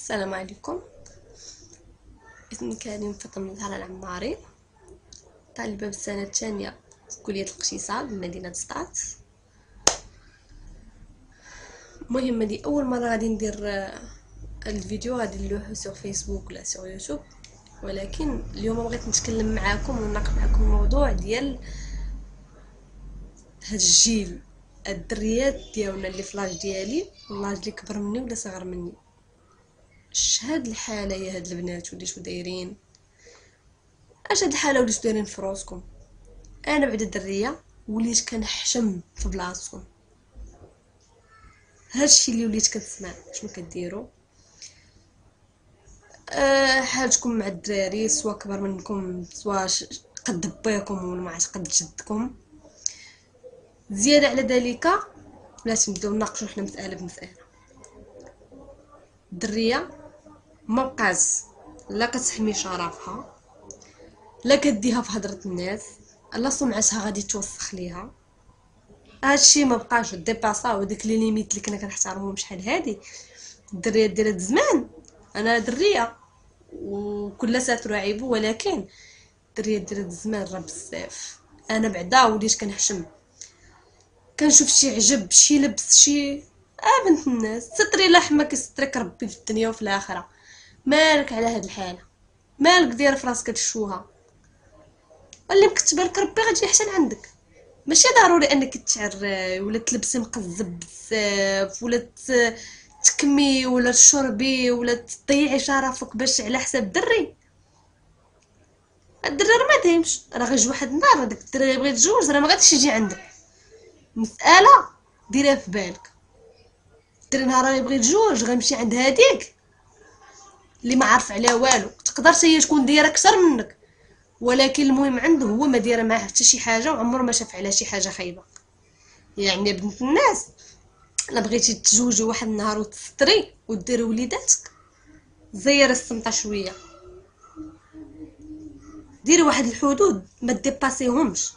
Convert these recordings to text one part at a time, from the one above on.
السلام عليكم. اسمي كريم فاطمة زهرة العماري، طالبة بالسنة الثانية في كلية الاقتصاد بمدينة سطات. المهم هذه أول مرة غادي ندير الفيديو، غادي نلوحو سو فيسبوك ولا سو يوتيوب، ولكن اليوم بغيت نتكلم معاكم ونناقش معاكم الموضوع ديال هاد الجيل، الدريات ديالنا اللي في لاج ديالي واللاج اللي كبر مني ولا صغر مني. هاد الحاله يا هاد البنات وليتو دايرين؟ اش هاد الحاله وليتو دايرين في راسكم؟ انا بعد الدريه وليت كنحشم في بلاصتكم. هادشي اللي وليت كنسمع شنو كديروا. حالتكم مع الدراري سواء كبر منكم سواء قد باكم ولا ما عرفت قد جدكم. زياده على ذلك بلاتي نبداو نناقشوا حنا مساله بمساله. الدريه ما بقاش لا كتحمي شرفها لا كديها في هضره الناس، لا سمعتها غادي توسخ ليها. هادشي ما بقاش، ديباساو ديك لي ليميت اللي كنا كنحترموهم شحال هادي. الدريات ديال هاد الزمان، انا دريه وكل ساتر عيب، ولكن الدريات ديال هاد الزمان راه بزاف. انا بعدا وليت كنحشم، كنشوف شي عجب شي لبس شي بنت الناس ستري لحمك يسترك ربي في الدنيا وفي الاخره. مالك على هاد الحاله؟ مالك داير في راسك هادشوها؟ اللي مكتب لك ربي غادي يحسن عندك. ماشي ضروري انك تعري ولا تلبسي مقزب بزاف ولا تكمي ولا تشربي ولا تضيعي شرفك باش على حساب دري. الدري راه ما دايمش، راه غيجي واحد النهار هذاك الدري يبغي يتزوج راه ما غاديش يجي عندك. مساله ديريها في بالك، الدري نهار يبغي يتزوج غيمشي عند هاديك اللي ما عارف عليها والو. تقدر هي تكون دايره اكثر منك، ولكن المهم عنده هو ما دايره معاه حتى شي حاجه وعمره ما شاف عليها شي حاجه خايبه. يعني بنت الناس، الا بغيتي تزوجي واحد النهار وتستري وديري وليداتك، زير السمطه شويه، ديري واحد الحدود ما ديباسيهمش.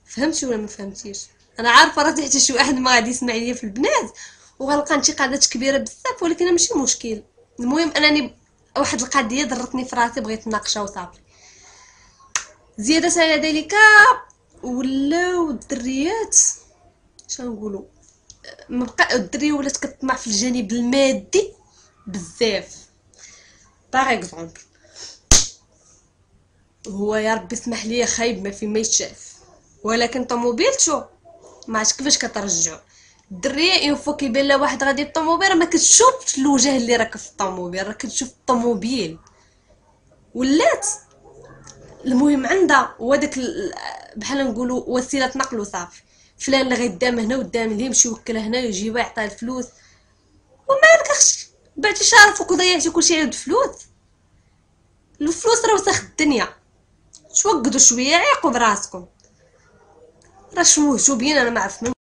فهمتي ولا ما فهمتيش؟ انا عارفه راه حتى شي واحد ما غادي يسمع ليا في البنات وغلقى انتقادات كبيره بزاف، ولكن ماشي مشكل. المهم انني واحد القضيه ضرتني في راسي بغيت نناقشها وصافي. زياده على ذلك ولاو الدريات شنقولوا، ما بقى الدريه ولات كتطمع في الجانب المادي بزاف. باغ اكزومبل، هو يا ربي اسمح لي خايب ما في ما يتشاف، ولكن طوموبيلتو ما عرفتش كيفاش كترجعو. الدريه اون فوا كيبان لها واحد غادي الطوموبيل ما كتشوفش الوجه اللي راكب في الطوموبيل، راه كتشوف الطوموبيل. ولات المهم عندها هو داك بحال نقولوا وسيله نقل وصافي. فلان اللي غيدام هنا ودام اللي يمشي يوكل هنا يجي يعطيه الفلوس. ومالك اختي بعتي شرفك وضيعتي كلشي على الفلوس؟ الفلوس راه وسخ الدنيا. توقدوا شويه عيقوا براسكم، راه شموهتو بينا انا ما عرفت.